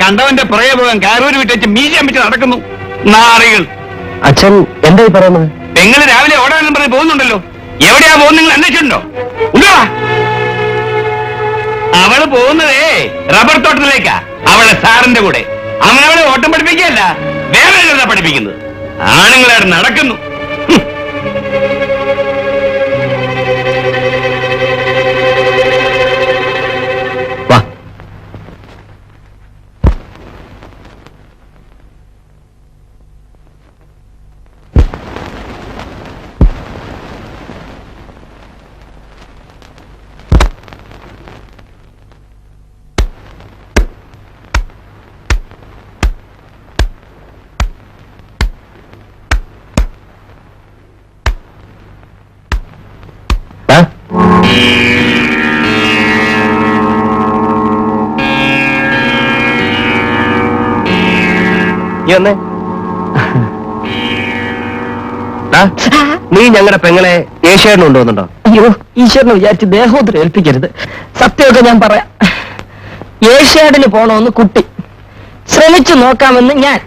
കണ്ടവന്റെ പുറകെ പോകാൻ കാരൂര് വിട്ടേച്ച് മീശ വെച്ച് നടക്കുന്നു നാറികൾ. അച്ഛൻ എന്തായി പറയുന്നത്? നിങ്ങൾ രാവിലെ ഓടാനും പറഞ്ഞ് പോകുന്നുണ്ടല്ലോ. എവിടെയാ പോകുന്നത് നിങ്ങൾ അന്വേഷിച്ചിട്ടുണ്ടോ? ഉണ്ടോ? അവള് പോകുന്നതേ റബ്ബർ തോട്ടത്തിലേക്കാ, അവളെ സാറിന്റെ കൂടെ. അവനവളെ ഓട്ടം പഠിപ്പിക്കുകയല്ല, വേറെ പഠിപ്പിക്കുന്നത്. ആണുങ്ങളവിടെ നടക്കുന്നു. നീ ഞങ്ങളുടെ പെങ്ങളെ ഏഷ്യാഡിന് കൊണ്ടുപോകുന്നുണ്ടോ? അയ്യോ, ഈശ്വരനെ വിചാരിച്ച് ദേഹോദ്രം ഏൽപ്പിക്കരുത്. സത്യമൊക്കെ ഞാൻ പറയാം. ഏഷ്യാഡിന് പോണമെന്ന് കുട്ടി ശ്രമിച്ചു നോക്കാമെന്ന് ഞാൻ.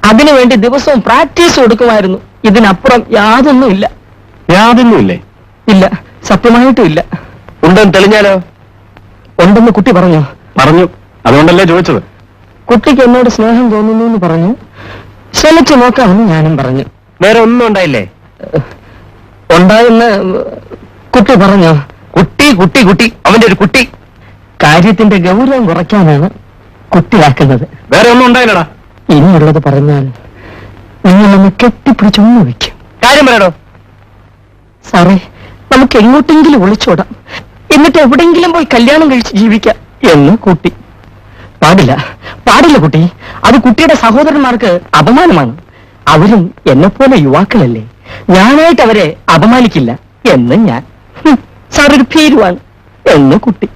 അതിനുവേണ്ടി ദിവസവും പ്രാക്ടീസ് കൊടുക്കുമായിരുന്നു. ഇതിനപ്പുറം യാതൊന്നുമില്ല. യാതൊന്നുമില്ലേ? ഇല്ല, സത്യമായിട്ടും ഇല്ല. ഉണ്ടെന്ന് തെളിഞ്ഞാലോ? ഉണ്ടെന്ന് കുട്ടി പറഞ്ഞു. പറഞ്ഞു, അതുകൊണ്ടല്ലേ ചോദിച്ചത്. കുട്ടിക്ക് എന്നോട് സ്നേഹം തോന്നുന്നു എന്ന് പറഞ്ഞു. ശ്രമിച്ചു നോക്കാമെന്ന് ഞാനും പറഞ്ഞു. വേറെ ഒന്നും ഉണ്ടായില്ലേ? ഉണ്ടായെന്ന് കുട്ടി പറഞ്ഞു. കുട്ടി കുട്ടി കുട്ടി അവന്റെ ഒരു കുട്ടി. കാര്യത്തിന്റെ ഗൗരവം കുറയ്ക്കാനാണ് കുട്ടിയാക്കുന്നത്. വേറെ ഒന്നും ഉണ്ടായില്ലടാ. ഇനിയുള്ളത് പറഞ്ഞാൽ നിങ്ങളൊന്ന് കെട്ടിപ്പിടിച്ചൊന്നു വയ്ക്കും. കാര്യം പറയടോ. സാറേ, നമുക്ക് എങ്ങോട്ടെങ്കിലും ഒളിച്ചോടാം, എന്നിട്ട് എവിടെയെങ്കിലും പോയി കല്യാണം കഴിച്ച് ജീവിക്കാം എന്ന് കുട്ടി. പാടില്ല, പാടില്ല കുട്ടി. അത് കുട്ടിയുടെ സഹോദരന്മാർക്ക് അപമാനമാണ്. അവരും എന്നെപ്പോലെ യുവാക്കളല്ലേ. ഞാനായിട്ട് അവരെ അപമാനിക്കില്ല എന്ന് ഞാൻ. സാർ ഒരു ഭീരുവാണ് എന്ന് കുട്ടി.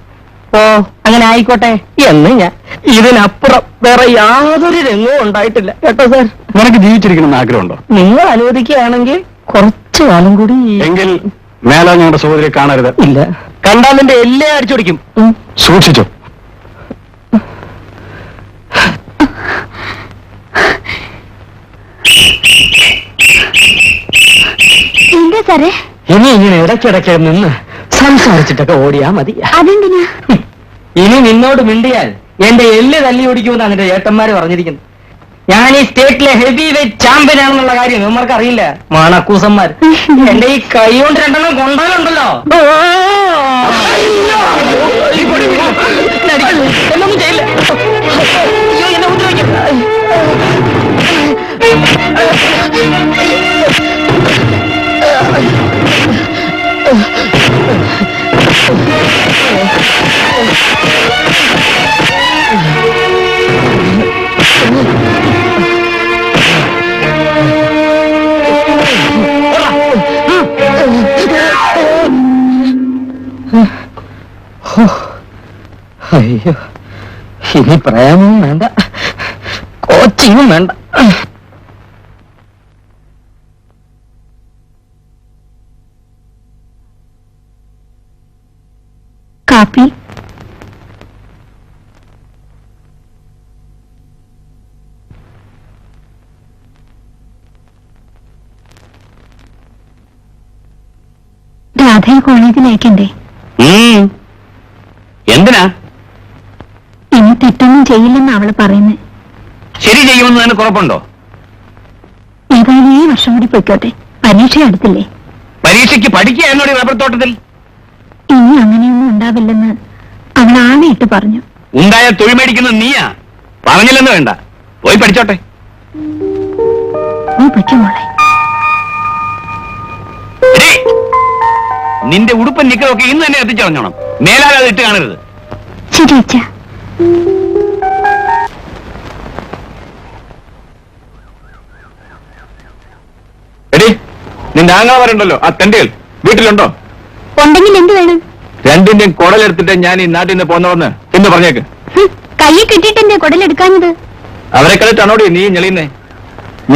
ഓ, അങ്ങനെ ആയിക്കോട്ടെ എന്ന് ഞാൻ. ഇതിനപ്പുറം വേറെ യാതൊരു രംഗവും ഉണ്ടായിട്ടില്ല കേട്ടോ സാർ. നിനക്ക് ജീവിച്ചിരിക്കണമെന്ന് ആഗ്രഹമുണ്ടോ? നിങ്ങൾ അനുവദിക്കുകയാണെങ്കിൽ കുറച്ചു കാലം കൂടി. എങ്കിൽ മേലാ ഞങ്ങളുടെ സഹോദരിയെ കാണരുത്. ഇല്ല, കണ്ടാൽ നിന്റെ എല്ലാം അടിച്ചോടിക്കും. സൂക്ഷിച്ചോ. എന്താ സാറേ? ഇനി ഇങ്ങനെ ഇടയ്ക്കിടയ്ക്ക് നിന്ന് സംസാരിച്ചിട്ടൊക്കെ ഓടിയാ മതി. അതെന്തിനാ? ഇനി നിന്നോട് മിണ്ടിയാൽ എന്റെ എല്ല് തല്ലി ഓടിക്കുമെന്നാണ് എന്റെ ഏട്ടന്മാര് പറഞ്ഞിരിക്കുന്നത്. ഞാൻ ഈ സ്റ്റേറ്റിലെ ഹെവി വെയിറ്റ് ചാമ്പ്യൻ ആണെന്നുള്ള കാര്യം ഇവന്മാർക്ക് അറിയില്ല. മണക്കൂസന്മാർ എന്റെ ഈ കൈ കൊണ്ട് രണ്ടെണ്ണം കൊണ്ടാലുണ്ടല്ലോ. എന്നൊന്നും ചെയ്യില്ല. അയ്യോ, എന്നെ ഉപദ്രവിക്കരുത്. അയ്യോ, ഇനി പ്രേമവും വേണ്ട, കോച്ചിങ്ങും വേണ്ട. കാപ്പി? രാധയെ കോളേജിൽ അയക്കണ്ടേ? എന്തിനാ? ഇനി തെറ്റൊന്നും ചെയ്യില്ലെന്ന് അവള് പറയുന്നത്. ശരി ചെയ്യുമെന്ന് തന്നെ കുഴപ്പമുണ്ടോ? ഏതായാലും ഈ വർഷം കൂടി പൊയ്ക്കോട്ടെ, പരീക്ഷ അടുത്തില്ലേ. പരീക്ഷയ്ക്ക് പഠിക്കുക എന്നോട് റബ്ബർ തോട്ടത്തിൽ. ഇനി അങ്ങനെയൊന്നും ഉണ്ടാവില്ലെന്ന് അവൾ ആണയിട്ട് പറഞ്ഞു. ഉണ്ടായാൽ തൊഴിൽ മേടിക്കുന്നത് നീയാ. പറഞ്ഞില്ലെന്ന് വേണ്ട, പോയി പഠിച്ചോട്ടെ. നീ പൊയ്ക്കോളെ. നിന്റെ ഉടുപ്പൻ നിക്കറൊക്കെ ഇന്ന് തന്നെ എത്തിച്ചറിഞ്ഞോണം. മേലാൽ അത് ഇട്ട് കാണരുത്. ശരി അച്ഛാ. എടി, നിന്റെ ആങ്ങളമാരുണ്ടല്ലോ, ആ തെണ്ടികൾ വീട്ടിലുണ്ടോ? ഉണ്ടെങ്കിൽ എന്ത് വേണം? രണ്ടിന്റെയും കുടലെടുത്തിട്ട് ഞാൻ ഈ നാട്ടിൽ നിന്ന് പോന്നവന്ന് എന്ന് പറഞ്ഞേക്ക്. കയ്യിൽ കിട്ടിയിട്ട് എന്റെ കുടലെടുക്കാഞ്ഞത്? അവരെ കളിട്ടാണോടി നീ ഞെളിയുന്നേ?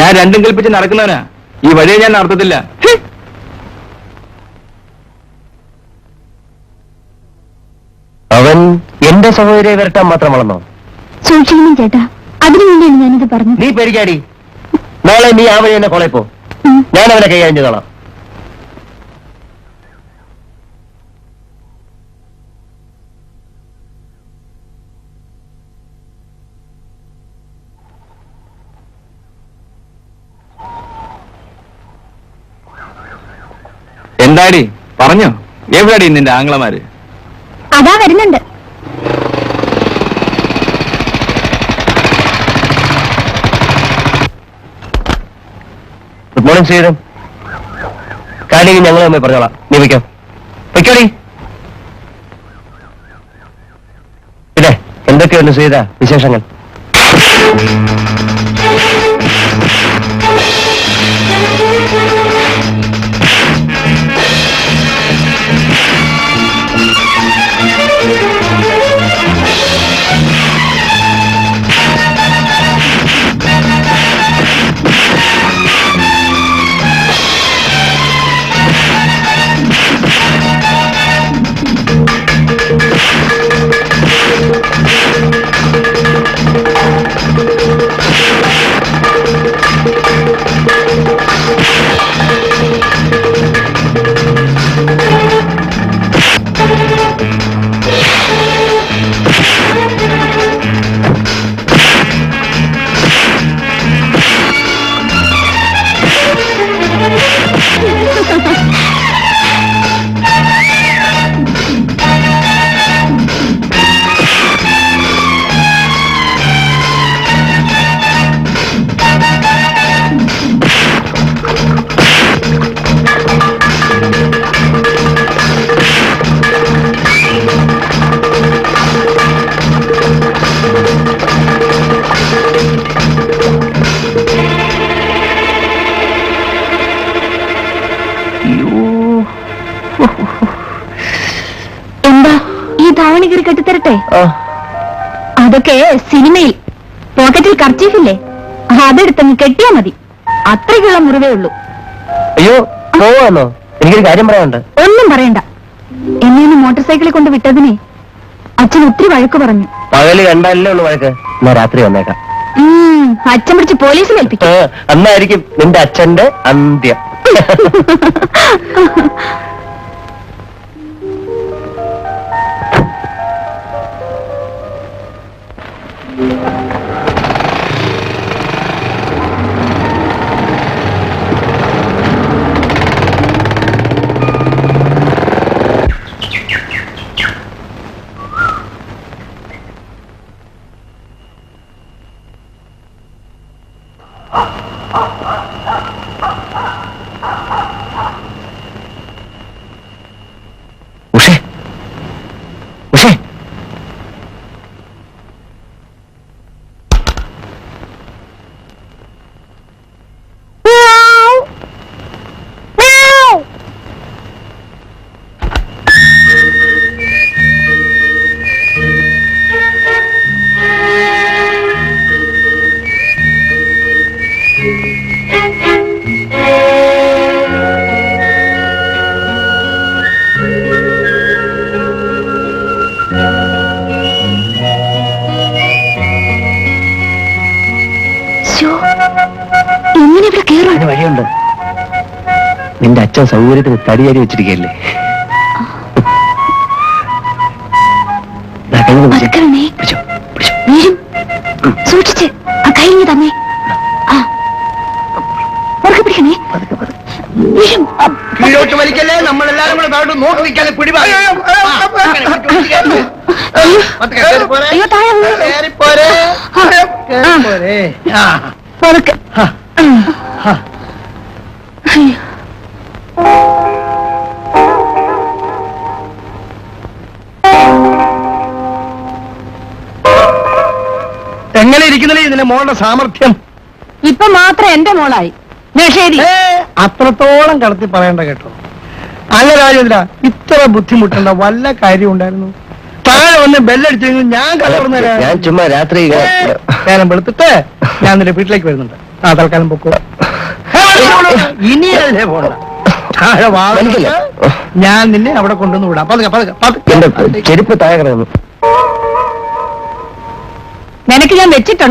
ഞാൻ രണ്ടും കൽപ്പിച്ച് നടക്കുന്നവനാ. ഈ വഴിയെ ഞാൻ നടത്തത്തില്ല. അവൻ എന്റെ സഹോദരിയെ വരട്ടാൻ മാത്രം വളർന്നോ? സൂക്ഷിക്കണം ചേട്ടാ, അതിനു വേണ്ടിയാണ് ഞാനിത് പറഞ്ഞത്. നീ പേടിക്കാടി, നാളെ നീ ആ വഴി തന്നെ കോളേജ് പോ, ഞാൻ അവനെ കൈകാര്യം ചെയ്തോളാം. എന്താടി പറഞ്ഞോ? എവിടെയാടി നിന്റെ ആംഗ്ലമാര്? അതാ വരുന്നുണ്ട്. Good morning Sreedharan. കാര്യം ഞങ്ങൾ തമ്മിൽ പറഞ്ഞോളാം, നീ വയ്ക്കാം. വയ്ക്കോടി. ഇതേ എന്തൊക്കെയുണ്ട് ശ്രീധ വിശേഷങ്ങൾ? എന്താ ഈ ധാവണി കയറി കെട്ടിത്തരട്ടെ? അതൊക്കെ സിനിമയിൽ പോക്കറ്റിൽ കർച്ചീഫില്ലേ, അതെടുത്തങ്ങ് കെട്ടിയാ മതി. അത്രയ്ക്കുള്ള മുറിവേ ഉള്ളൂ. അയ്യോ പോവാന്നോ? എനിക്കൊരു കാര്യം പറയാനുണ്ട്. ഒന്നും പറയണ്ട. എന്നെ ഒന്ന് മോട്ടോർ സൈക്കിളിൽ കൊണ്ട് വിട്ടതിനെ അച്ഛൻ ഒത്തിരി വഴക്ക് പറഞ്ഞു. പകല് കണ്ടല്ലേ ഉള്ളു വഴക്ക്, എന്നാ രാത്രി വന്നേക്കാം. അച്ഛൻ പിടിച്ച് പോലീസിൽ ഏൽപ്പിക്കും. അന്നായിരിക്കും നിന്റെ അച്ഛന്റെ അന്ത്യം. ഉഷേ ഉഷേ, എങ്ങനെ ഇവിടെ കേറും? അതിന് വഴിയുണ്ട്. നിന്റെ അച്ഛൻ സൗകര്യത്തിന് തടിയേരി വെച്ചിരിക്കല്ലേ. വീഴും, സൂക്ഷിച്ച്. ആ കൈ തന്നെ. ആ മുറുകെ പിടിക്കണേ. വീഴും. കീഴോട്ട് വലിക്കല്ലേ, നമ്മളെല്ലാരും കൂടെ താഴോട്ട് നോക്കി നിൽക്കാതെ പിടിവാ. അയ്യോ താഴെ മുറുകെ. എങ്ങനെ ഇരിക്കുന്നില്ലേ ഇതിന്റെ മോളുടെ സാമർഥ്യം? ഇപ്പൊ മാത്രം എന്റെ മോളായി. ശരി, അത്രത്തോളം കടത്തി പറയണ്ട കേട്ടോ. അല്ല രാജേന്ദ്ര, ഇത്ര ബുദ്ധിമുട്ടേണ്ട വല്ല കാര്യം ഉണ്ടായിരുന്നു? താഴെ വന്ന് ബെല്ലടിച്ചെങ്കിൽ ഞാൻ കലർന്ന ഞാൻ ചുമ്മാ രാത്രി നേരം വെളുത്തിട്ട് ഞാൻ നിന്റെ വീട്ടിലേക്ക് വരുന്നുണ്ട്. ആ തൽക്കാലം പൊക്കോ. ഇനിയല്ലേ പോണ്ട. താഴെ വാങ്ങില്ല, ഞാൻ നിന്നെ അവിടെ കൊണ്ടുവന്ന് വിടാം. പതുക്കെ പതുക്കെ. ചെരുപ്പ് താഴെ കിടന്നു. നിനക്ക് ഞാൻ വെച്ചിട്ടുണ്ട്.